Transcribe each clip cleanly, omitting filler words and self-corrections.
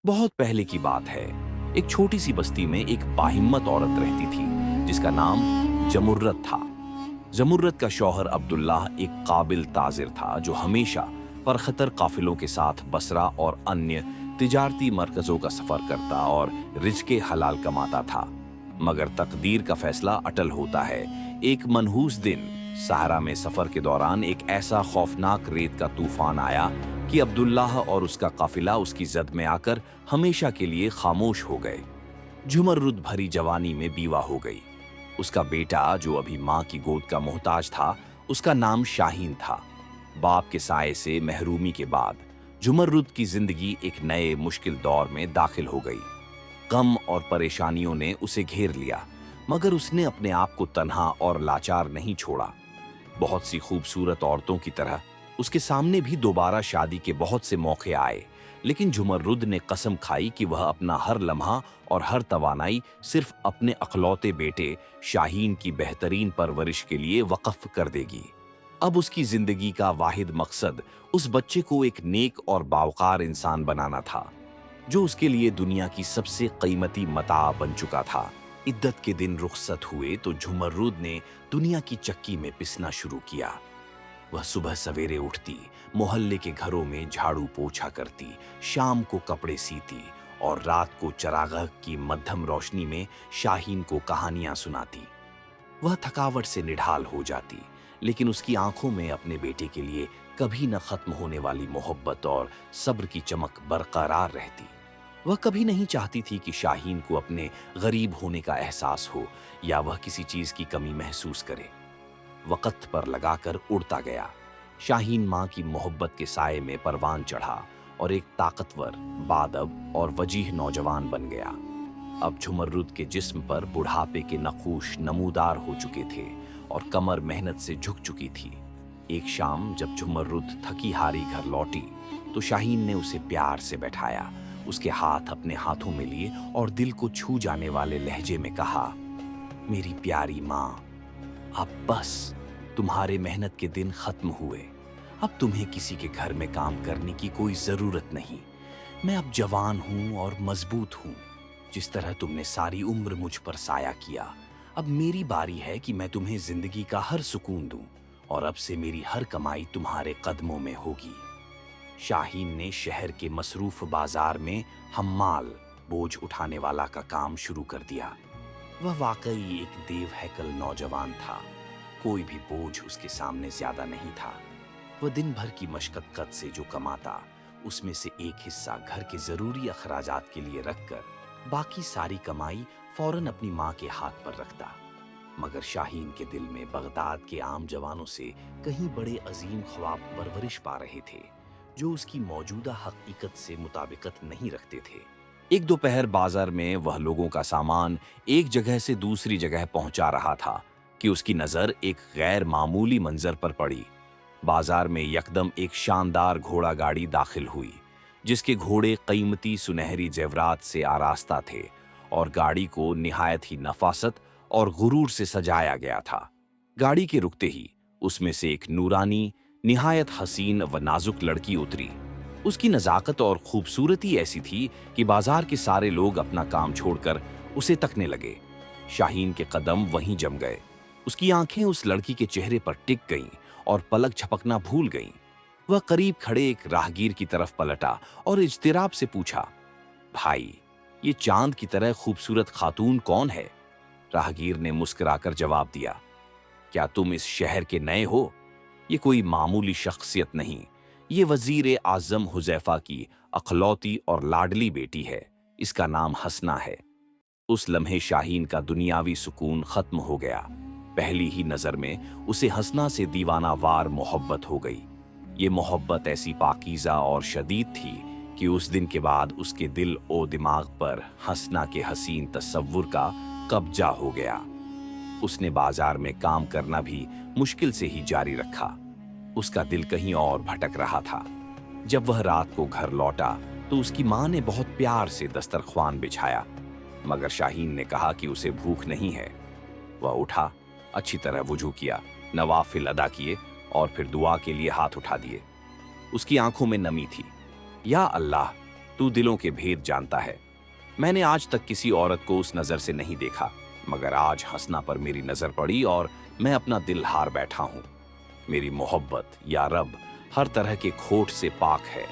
बहुत पहले की बात है। एक छोटी सी बस्ती में एक बाहिम्मत औरत रहती थी जिसका नाम जमुर्रत था। जमुर्रत का शौहर अब्दुल्लाह एक काबिल ताजिर था जो हमेशा परखतर काफिलों के साथ बसरा और अन्य तिजारती मरकजों का सफर करता और रिज़्क़े हलाल कमाता था। मगर तकदीर का फैसला अटल होता है। एक मनहूस दिन सहारा में सफर के दौरान एक ऐसा खौफनाक रेत का तूफान आया कि अब्दुल्लाह और उसका काफिला उसकी जद में आकर हमेशा के लिए खामोश हो गए। जुमर्रुद भरी जवानी में बीवा हो गई। उसका बेटा जो अभी माँ की गोद का मोहताज था, उसका नाम शाहीन था। बाप के साए से महरूमी के बाद जुमर्रुद की जिंदगी एक नए मुश्किल दौर में दाखिल हो गई। गम और परेशानियों ने उसे घेर लिया, मगर उसने अपने आप को तन्हा और लाचार नहीं छोड़ा। बहुत सी खूबसूरत औरतों की तरह उसके सामने भी दोबारा शादी के बहुत से मौके आए, लेकिन जुमर्रुद ने कसम खाई कि वह अपना हर लम्हा और हर तवानाई सिर्फ अपने अखलौते बेटे शाहीन की बेहतरीन परवरिश के लिए वक्फ कर देगी। अब उसकी जिंदगी का वाहिद मकसद उस बच्चे को एक नेक और बावकार इंसान बनाना था, जो उसके लिए दुनिया की सबसे कीमती मता बन चुका था। इद्दत के दिन रुखसत हुए तो जुमर्रुद ने दुनिया की चक्की में पिसना शुरू किया। वह सुबह सवेरे उठती, मोहल्ले के घरों में झाड़ू पोछा करती, शाम को कपड़े सीती और रात को चरागाह की मध्यम रोशनी में शाहीन को कहानियां सुनाती। वह थकावट से निढाल हो जाती, लेकिन उसकी आंखों में अपने बेटे के लिए कभी न खत्म होने वाली मोहब्बत और सब्र की चमक बरकरार रहती। वह कभी नहीं चाहती थी कि शाहीन को अपने गरीब होने का एहसास हो या वह किसी चीज की कमी महसूस करे। वक़्त पर लगाकर उड़ता गया। शाहीन माँ की मोहब्बत के साए में परवान चढ़ा और एक ताकतवर, बादब और वजीह नौजवान बन गया। अब जुमर्रुद के जिस्म पर बुढ़ापे के नखूश नमूदार हो चुके थे और कमर मेहनत से झुक चुकी थी। एक शाम जब जुमर्रुद थकी हारी घर लौटी तो शाहीन ने उसे प्यार से बैठाया, उसके हाथ अपने हाथों में लिए और दिल को छू जाने वाले लहजे में कहा, मेरी प्यारी माँ, अब बस तुम्हारे मेहनत के दिन खत्म हुए। अब तुम्हें किसी के घर में काम करने की कोई जरूरत नहीं। मैं अब जवान हूं और मजबूत हूं। जिस तरह तुमने सारी उम्र मुझ पर साया किया, अब मेरी बारी है कि मैं तुम्हें जिंदगी का हर सुकून दूं और अब से मेरी हर कमाई तुम्हारे कदमों में होगी। शाहीन ने शहर के मसरूफ बाजार में हम्माल, बोझ उठाने वाला का काम शुरू कर दिया। वह वाकई एक देव हैकल नौजवान था। कोई भी बोझ उसके सामने ज्यादा नहीं था। वह दिन भर की मशक्कत से जो कमाता, उसमें से एक हिस्सा घर के जरूरी अखराजात के लिए रखकर बाकी सारी कमाई फौरन अपनी माँ के हाथ पर रखता। मगर शाहीन के दिल में बगदाद के आम जवानों से कहीं बड़े अजीम ख्वाब परवरिश पा रहे थे, जो उसकी मौजूदा हकीकत से मुताबिकत नहीं रखते थे। एक दोपहर बाजार में वह लोगों का सामान एक जगह से दूसरी जगह पहुंचा रहा था कि उसकी नजर एक गैर मामूली मंजर पर पड़ी। बाजार में यकदम एक शानदार घोड़ा गाड़ी दाखिल हुई, जिसके घोड़े कीमती सुनहरी जेवरात से आरास्ता थे और गाड़ी को निहायत ही नफासत और गुरूर से सजाया गया था। गाड़ी के रुकते ही उसमें से एक नूरानी, निहायत हसीन व नाजुक लड़की उतरी। उसकी नजाकत और खूबसूरती ऐसी थी कि बाजार के सारे लोग अपना काम छोड़कर उसे तकने लगे। शाहीन के कदम वहीं जम गए। उसकी आंखें उस लड़की के चेहरे पर टिक गईं और पलक झपकना भूल गईं। वह करीब खड़े एक राहगीर की तरफ पलटा और इज्तिराब से पूछा, भाई, ये चांद की तरह खूबसूरत खातून कौन है? राहगीर ने मुस्कुराकर जवाब दिया, क्या तुम इस शहर के नए हो? ये कोई मामूली शख्सियत नहीं, ये वजीर आजम हुजैफा की अखलौती और लाडली बेटी है। इसका नाम हसना है। उस लम्हे शाहीन का दुनियावी सुकून खत्म हो गया। पहली ही नजर में उसे हसना से दीवानावार मोहब्बत हो गई। ये मोहब्बत ऐसी पाकीज़ा और शदीद थी कि उस दिन के बाद उसके दिल ओ दिमाग पर हसना के हसीन तस्वुर का कब्जा हो गया। उसने बाजार में काम करना भी मुश्किल से ही जारी रखा। उसका दिल कहीं और भटक रहा था। जब वह रात को घर लौटा तो उसकी माँ ने बहुत प्यार से दस्तरख्वान बिछाया, मगर शाहीन ने कहा कि उसे भूख नहीं है। वह उठा, अच्छी तरह वुजू किया, नवाफिल अदा किए और फिर दुआ के लिए हाथ उठा दिए। उसकी आंखों में नमी थी। या अल्लाह, तू दिलों के भेद जानता है। मैंने आज तक किसी औरत को उस नजर से नहीं देखा, मगर आज हंसना पर मेरी नजर पड़ी और मैं अपना दिल हार बैठा हूं। मेरी मोहब्बत या रब हर तरह के खोट से पाक है।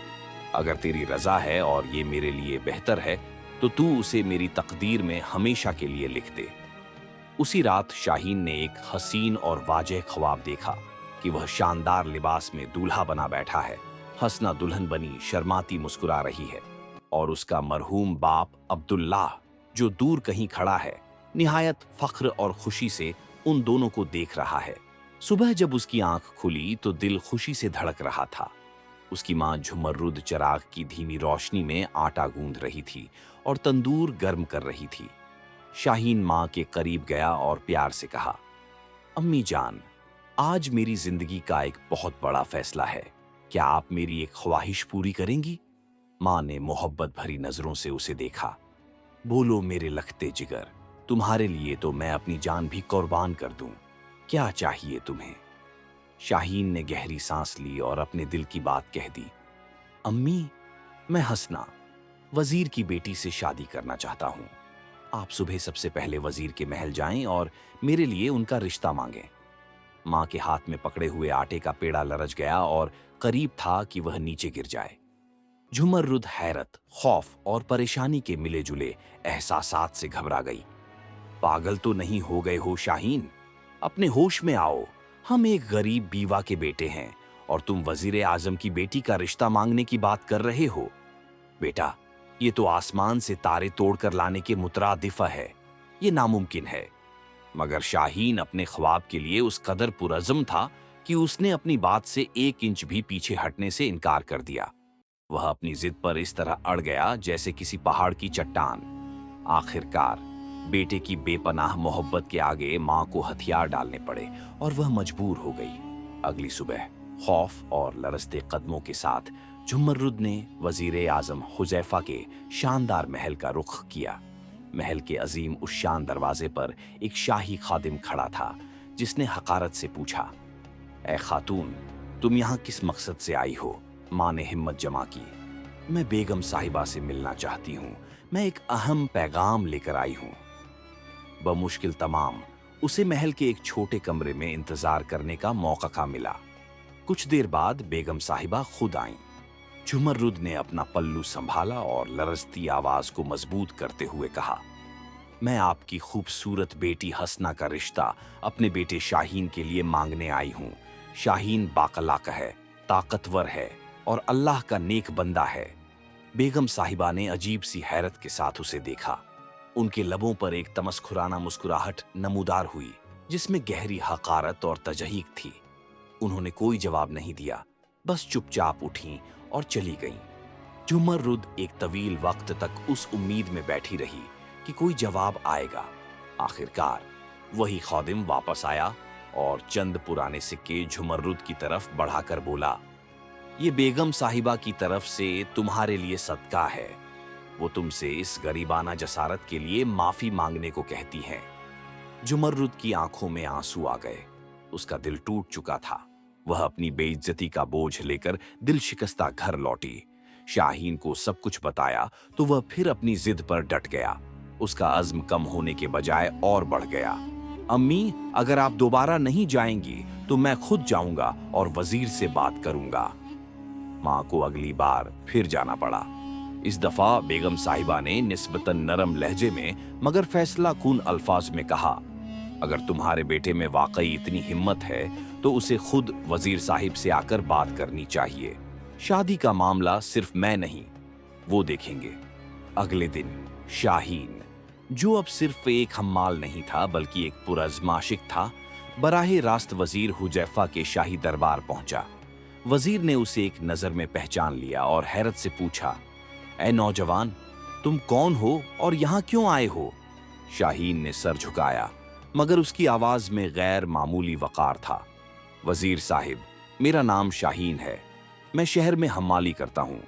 अगर तेरी रजा है और ये मेरे लिए बेहतर है तो तू उसे मेरी तकदीर में हमेशा के लिए लिख दे। उसी रात शाहीन ने एक हसीन और वाजह ख्वाब देखा कि वह शानदार लिबास में दूल्हा बना बैठा है, हंसना दुल्हन बनी शर्माती मुस्कुरा रही है, और उसका मरहूम बाप अब्दुल्लाह जो दूर कहीं खड़ा है, निहायत फख्र और खुशी से उन दोनों को देख रहा है। सुबह जब उसकी आंख खुली तो दिल खुशी से धड़क रहा था। उसकी मां झुमर्रुद चिराग की धीमी रोशनी में आटा गूंथ रही थी और तंदूर गर्म कर रही थी। शाहीन मां के करीब गया और प्यार से कहा, अम्मी जान, आज मेरी जिंदगी का एक बहुत बड़ा फैसला है। क्या आप मेरी एक ख्वाहिश पूरी करेंगी? मां ने मोहब्बत भरी नजरों से उसे देखा। बोलो मेरे लखते जिगर, तुम्हारे लिए तो मैं अपनी जान भी कुर्बान कर दूं। क्या चाहिए तुम्हें? शाहीन ने गहरी सांस ली और अपने दिल की बात कह दी। अम्मी, मैं हसना, वजीर की बेटी से शादी करना चाहता हूं। आप सुबह सबसे पहले वजीर के महल जाएं और मेरे लिए उनका रिश्ता मांगें। मां के हाथ में पकड़े हुए आटे का पेड़ा लरज गया और करीब था कि वह नीचे गिर जाए। झुमर्रुद हैरत, खौफ और परेशानी के मिले जुले एहसासात से घबरा गई। पागल तो नहीं हो गए हो शाहीन? अपने होश में आओ। हम एक गरीब बीवा के बेटे हैं और तुम वजीर आजम की बेटी का रिश्ता मांगने की बात कर रहे हो। बेटा, ये तो आसमान से तारे तोड़कर लाने के मुतरादिफा है। ये नामुमकिन है। मगर शाहीन अपने ख्वाब के लिए उस कदर पुरज़्म था कि उसने अपनी बात से 1 इंच भी पीछे हटने से इनकार कर दिया। वह अपनी जिद पर इस तरह अड़ गया जैसे किसी पहाड़ की चट्टान। आखिरकार बेटे की बेपनाह मोहब्बत के आगे मां को हथियार डालने पड़े और वह मजबूर हो गई। अगली सुबह खौफ और लरजते कदमों के साथ झुमर्रुद ने वजीर आजम हुजैफा के शानदार महल का रुख किया। महल के अजीम उस शान दरवाजे पर एक शाही खादिम खड़ा था, जिसने हकारत से पूछा, ए खातून, तुम यहाँ किस मकसद से आई हो? मां ने हिम्मत जमा की। मैं बेगम साहिबा से मिलना चाहती हूँ। मैं एक अहम पैगाम लेकर आई हूँ। बमुश्किल तमाम उसे महल के एक छोटे कमरे में इंतजार करने का मौका मिला। कुछ देर बाद बेगम साहिबा खुद आईं। झुमर्रुद ने अपना पल्लू संभाला और लरजती आवाज को मजबूत करते हुए कहा, मैं आपकी खूबसूरत बेटी हसना का रिश्ता अपने बेटे शाहीन के लिए मांगने आई हूँ। शाहीन बाकलाक है, ताकतवर है और अल्लाह का नेक बंदा है। बेगम साहिबा ने अजीब सी हैरत के साथ उसे देखा। उनके लबों पर एक तमस्खुराना मुस्कुराहट नमूदार हुई, जिसमें गहरी हकारत और तजहीक थी। उन्होंने कोई जवाब नहीं दिया, बस चुपचाप उठी और चली गईं। झुमर्रुद एक तवील वक्त तक उस उम्मीद में बैठी रही कि कोई जवाब आएगा। आखिरकार वही खादिम वापस आया और चंद पुराने सिक्के झुमर्रुद की तरफ बढ़ाकर बोला, ये बेगम साहिबा की तरफ से तुम्हारे लिए सदका है। वो तुमसे इस गरीबाना जसारत के लिए माफी मांगने को कहती हैं। झुमर्रुद की आंखों में आंसू आ गए। उसका दिल टूट चुका था। वह अपनी बेइज्जती का बोझ लेकर दिल शिकस्ता घर लौटी। शाहीन को सब कुछ बताया तो वह फिर अपनी जिद पर डट गया। उसका अज़्म कम होने के बजाय और बढ़ गया। अम्मी, अगर आप दोबारा नहीं जाएंगी तो मैं खुद जाऊंगा और वजीर से बात करूंगा। मां को अगली बार फिर जाना पड़ा। इस दफा बेगम साहिबा ने निस्बतन नरम लहजे में मगर फैसला कुन अल्फाज में कहा, अगर तुम्हारे बेटे में वाकई इतनी हिम्मत है तो उसे खुद वजीर साहिब से आकर बात करनी चाहिए। शादी का मामला सिर्फ मैं नहीं, वो देखेंगे। अगले दिन शाहीन, जो अब सिर्फ एक हम्माल नहीं था बल्कि एक पुरज़्माशिक था, बराहे रास्त वजीर हुजैफा के शाही दरबार पहुंचा। वजीर ने उसे एक नजर में पहचान लिया और हैरत से पूछा, ए नौजवान, तुम कौन हो और यहाँ क्यों आए हो? शाहीन ने सर झुकाया, मगर उसकी आवाज में गैर मामूली वकार था। वजीर साहिब, मेरा नाम शाहीन है। मैं शहर में हम्माली करता हूँ।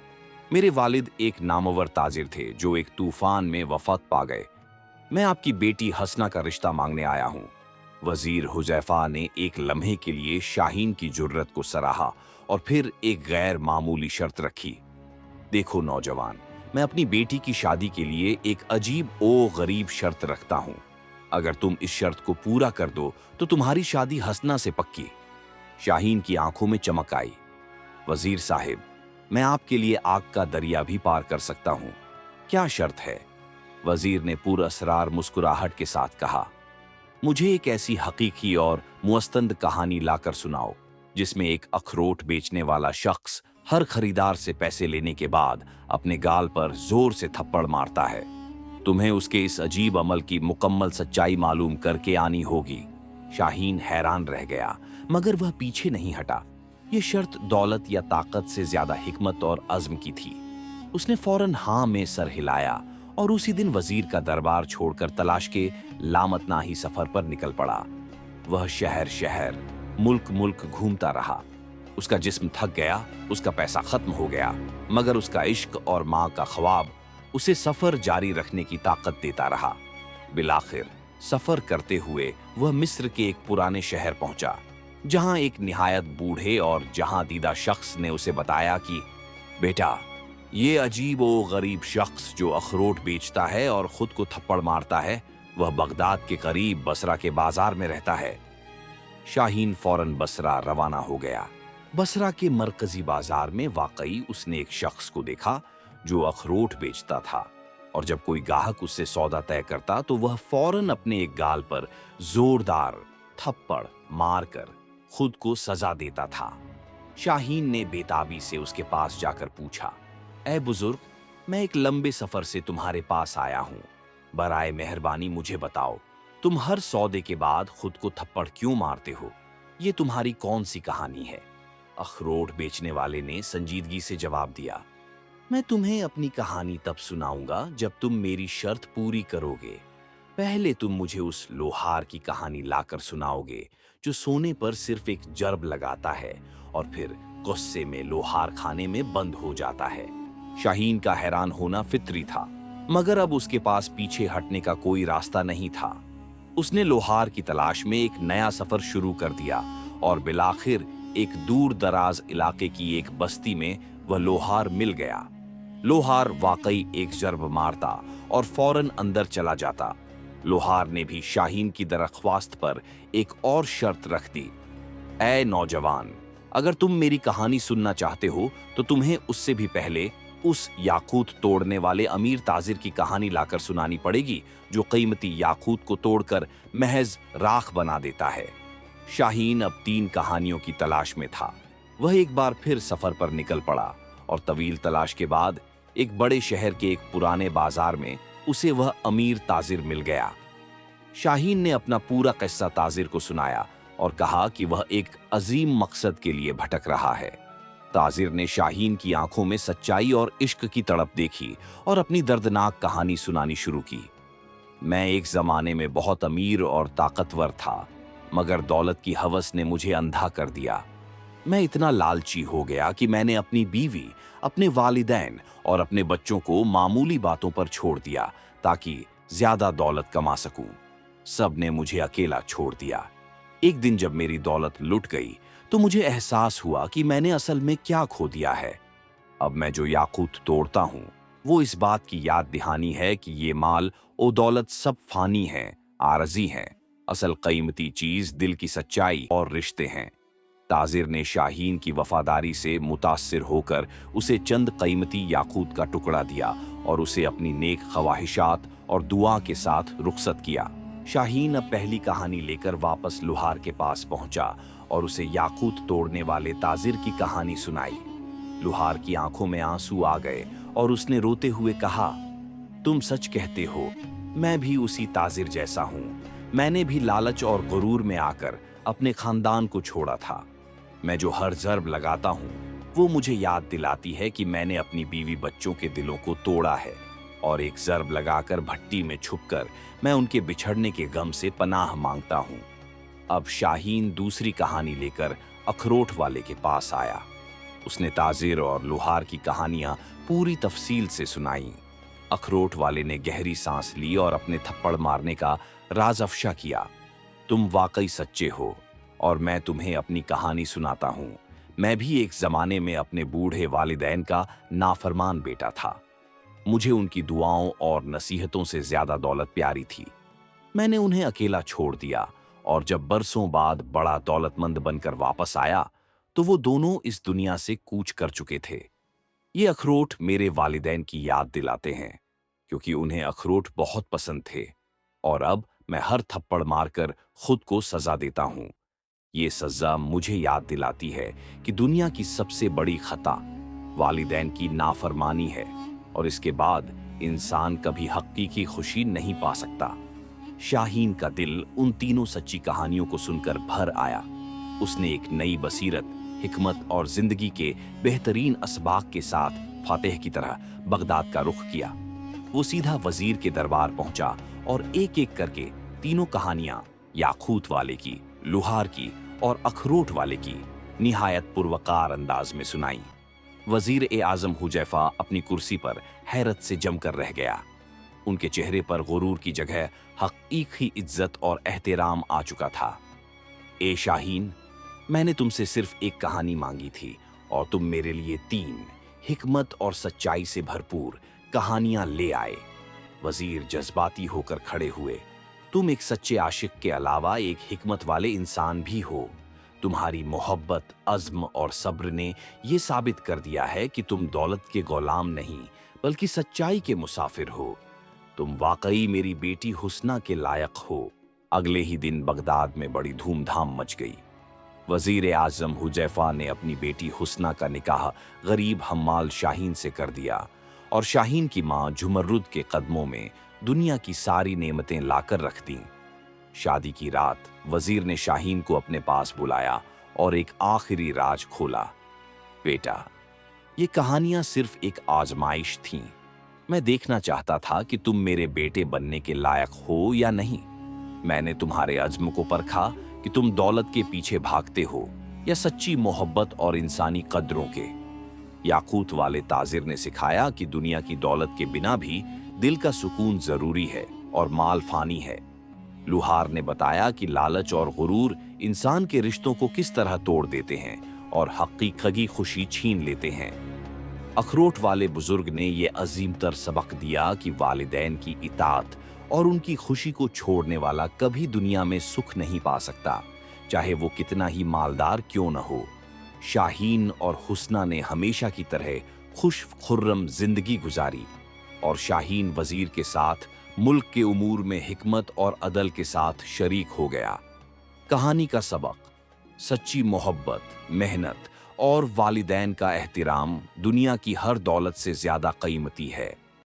मेरे वालिद एक नामवर ताजिर थे जो एक तूफान में वफात पा गए। मैं आपकी बेटी हसना का रिश्ता मांगने आया हूँ। वजीर हुजैफा ने एक लम्हे के लिए शाहीन की जुर्रत को सराहा और फिर एक गैर मामूली शर्त रखी। देखो नौजवान, मैं अपनी बेटी की शादी के लिए एक अजीब ओ गरीब शर्त रखता हूँ। अगर तुम इस शर्त को पूरा कर दो तो तुम्हारी शादी हंसना से पक्की। शाहीन की आंखों में चमक आई। वजीर साहिब, मैं आपके लिए आग का दरिया भी पार कर सकता हूँ। क्या शर्त है? वजीर ने पुरअसरार मुस्कुराहट के साथ कहा, मुझे एक ऐसी हकीकी और मुस्तंद कहानी लाकर सुनाओ जिसमें एक अखरोट बेचने वाला शख्स हर खरीदार से पैसे लेने के बाद अपने गाल पर जोर से थप्पड़ मारता है। तुम्हें उसके इस अजीब अमल की मुकम्मल सच्चाई मालूम करके आनी होगी। शाहीन हैरान रह गया, मगर वह पीछे नहीं हटा। यह शर्त दौलत या ताकत से ज्यादा हिकमत और अज़्म की थी। उसने फौरन हाँ में सर हिलाया और उसी दिन वजीर का दरबार छोड़कर तलाश के लामतनाही सफर पर निकल पड़ा। वह शहर शहर, मुल्क मुल्क घूमता रहा। उसका जिस्म थक गया, उसका पैसा खत्म हो गया, मगर उसका इश्क और माँ का ख्वाब उसे सफर जारी रखने की ताकत देता रहा। बिलाखिर सफर करते हुए वह मिस्र के एक पुराने शहर पहुंचा, जहां एक निहायत बूढ़े और जहां दीदा शख्स ने उसे बताया कि बेटा, ये अजीब ओ गरीब शख्स जो अखरोट बेचता है और खुद को थप्पड़ मारता है, वह बगदाद के करीब बसरा के बाजार में रहता है। शाहीन फौरन बसरा रवाना हो गया। बसरा के मरकजी बाजार में वाकई उसने एक शख्स को देखा जो अखरोट बेचता था, और जब कोई गाहक उससे सौदा तय करता तो वह फौरन अपने एक गाल पर जोरदार थप्पड़ मारकर खुद को सजा देता था। शाहीन ने बेताबी से उसके पास जाकर पूछा, ऐ बुजुर्ग, मैं एक लंबे सफर से तुम्हारे पास आया हूं। बराए मेहरबानी मुझे बताओ, तुम हर सौदे के बाद खुद को थप्पड़ क्यों मारते हो? ये तुम्हारी कौन सी कहानी है? अखरोट बेचने वाले ने संजीदगी से जवाब दिया, मैं तुम्हें अपनी कहानी तब सुनाऊंगा जब तुम मेरी शर्त पूरी करोगे। पहले तुम मुझे उस लोहार की कहानी लाकर सुनाओगे जो सोने पर सिर्फ एक जर्ब लगाता है और फिर गुस्से में लोहार खाने में बंद हो जाता है। शाहीन का हैरान होना फितरी था, मगर अब उसके पास पीछे हटने का कोई रास्ता नहीं था। उसने लोहार की तलाश में एक नया सफर शुरू कर दिया और बिलाखिर एक दूर दराज इलाके की एक बस्ती में वह लोहार मिल गया। लोहार वाकई एक जर्ब मारता और फौरन अंदर चला जाता। लोहार ने भी शाहीन की दरख्वास्त पर एक और शर्त रख दी, ऐ नौजवान, अगर तुम मेरी कहानी सुनना चाहते हो तो तुम्हें उससे भी पहले उस याकूत तोड़ने वाले अमीर ताजिर की कहानी लाकर सुनानी पड़ेगी जो कीमती याकूत को तोड़कर महज राख बना देता है। शाहीन अब 3 कहानियों की तलाश में था। वह एक बार फिर सफर पर निकल पड़ा और तवील तलाश के बाद एक बड़े शहर के एक पुराने बाजार में उसे वह अमीर ताजिर मिल गया। शाहीन ने अपना पूरा किस्सा ताजिर को सुनाया और कहा कि वह एक अजीम मकसद के लिए भटक रहा है। ताजिर ने शाहीन की आंखों में सच्चाई और इश्क की तड़प देखी और अपनी दर्दनाक कहानी सुनानी शुरू की। मैं एक जमाने में बहुत अमीर और ताकतवर था, मगर दौलत की हवस ने मुझे अंधा कर दिया। मैं इतना लालची हो गया कि मैंने अपनी बीवी, अपने वालिदैन और अपने बच्चों को मामूली बातों पर छोड़ दिया ताकि ज्यादा दौलत कमा सकूं। सब ने मुझे अकेला छोड़ दिया। एक दिन जब मेरी दौलत लुट गई तो मुझे एहसास हुआ कि मैंने असल में क्या खो दिया है। अब मैं जो याकूत तोड़ता हूँ वो इस बात की याद दहानी है कि ये माल और दौलत सब फानी हैं, आरजी हैं। असल कीमती चीज दिल की सच्चाई और रिश्ते हैं। ताजिर ने शाहीन की वफादारी से मुतासिर होकर उसे चंद कीमती याकूत का टुकड़ा दिया और उसे अपनी नेक ख्वाहिशात और दुआ के साथ रुखसत किया। शाहीन अब पहली कहानी लेकर वापस लोहार के पास पहुंचा और उसे याकूत तोड़ने वाले ताजिर की कहानी सुनाई। लोहार की आंखों में आंसू आ गए और उसने रोते हुए कहा, तुम सच कहते हो, मैं भी उसी ताजिर जैसा हूँ। मैंने भी लालच और गुरूर में आकर अपने खानदान को छोड़ा था। मैं जो हर जर्ब लगाता हूँ वो मुझे याद दिलाती है कि मैंने अपनी बीवी बच्चों के दिलों को तोड़ा है, और एक जर्ब लगाकर भट्टी में छुपकर मैं उनके बिछड़ने के गम से पनाह मांगता हूँ। अब शाहीन दूसरी कहानी लेकर अखरोट वाले के पास आया। उसने ताजिर और लोहार की कहानियां पूरी तफसील से सुनाई। अखरोट वाले ने गहरी सांस ली और अपने थप्पड़ मारने का राज अफशा किया। तुम वाकई सच्चे हो और मैं तुम्हें अपनी कहानी सुनाता हूँ। मैं भी एक जमाने में अपने बूढ़े वालिदैन का नाफरमान बेटा था। मुझे उनकी दुआओं और नसीहतों से ज्यादा दौलत प्यारी थी। मैंने उन्हें अकेला छोड़ दिया और जब बरसों बाद बड़ा दौलतमंद बनकर वापस आया तो वो दोनों इस दुनिया से कूच कर चुके थे। ये अखरोट मेरे वालिदैन की याद दिलाते हैं, क्योंकि उन्हें अखरोट बहुत पसंद थे और अब मैं हर थप्पड़ मारकर खुद को सजा देता हूँ। ये सजा मुझे याद दिलाती है कि दुनिया की सबसे बड़ी खता वालिदैन की नाफरमानी है और इसके बाद इंसान कभी हकीकी खुशी नहीं पा सकता। शाहीन का दिल उन तीनों सच्ची कहानियों को सुनकर भर आया। उसने एक नई बसीरत, हिकमत और जिंदगी के बेहतरीन असबाक के साथ फातेह की तरह बगदाद का रुख किया। वो सीधा वजीर के दरबार पहुंचा और एक एक करके तीनों कहानियां, याकूत वाले की, लुहार की और अखरोट वाले की, निहायत पुरवकार अंदाज में सुनाई। वजीर ए आजम हुजैफा अपनी कुर्सी पर हैरत से जमकर रह गया। उनके चेहरे पर गुरूर की जगह हकीकी इज्जत और एहतराम आ चुका था। ए शाहीन, मैंने तुमसे सिर्फ एक कहानी मांगी थी और तुम मेरे लिए 3 हिकमत और सच्चाई से भरपूर कहानियां ले आए। वजीर जज्बाती होकर खड़े हुए। तुम एक सच्चे आशिक के अलावा एक हिकमत वाले इंसान भी हो। तुम्हारी मोहब्बत, अज़्म और सब्र ने यह साबित कर दिया है कि तुम दौलत के गुलाम नहीं बल्कि सच्चाई के मुसाफिर हो। तुम वाकई मेरी बेटी हुस्ना के लायक हो। अगले ही दिन बगदाद में बड़ी धूमधाम मच गई। वजीर आजम हुजैफा ने अपनी बेटी हुस्ना का निकाह गरीब हम्माल शाहीन से कर दिया और शाहीन की मां जुमर्रुद के कदमों में दुनिया की सारी नेमतें लाकर रख दी। शादी की रात वजीर ने शाहीन को अपने पास बुलाया और एक आखिरी राज खोला। बेटा, ये कहानियां सिर्फ एक आजमाइश थीं। मैं देखना चाहता था कि तुम मेरे बेटे बनने के लायक हो या नहीं। मैंने तुम्हारे अज़्म को परखा कि तुम दौलत के पीछे भागते हो या सच्ची मोहब्बत और इंसानी कदरों के। याकूत वाले ताजिर ने सिखाया कि दुनिया की दौलत के बिना भी दिल का सुकून जरूरी है और माल फानी है। लुहार ने बताया कि लालच और गुरूर इंसान के रिश्तों को किस तरह तोड़ देते हैं और हकीकी खुशी छीन लेते हैं। अखरोट वाले बुजुर्ग ने यह अजीमतर सबक दिया कि वालिदैन की इताअत और उनकी खुशी को छोड़ने वाला कभी दुनिया में सुख नहीं पा सकता, चाहे वो कितना ही मालदार क्यों न हो। शाहीन और हुस्ना ने हमेशा की तरह खुश खुर्रम जिंदगी गुजारी और शाहीन वजीर के साथ मुल्क के उमूर में हिकमत और अदल के साथ शरीक हो गया। कहानी का सबक: सच्ची मोहब्बत, मेहनत और वालिदैन का एहतराम दुनिया की हर दौलत से ज्यादा कीमती है।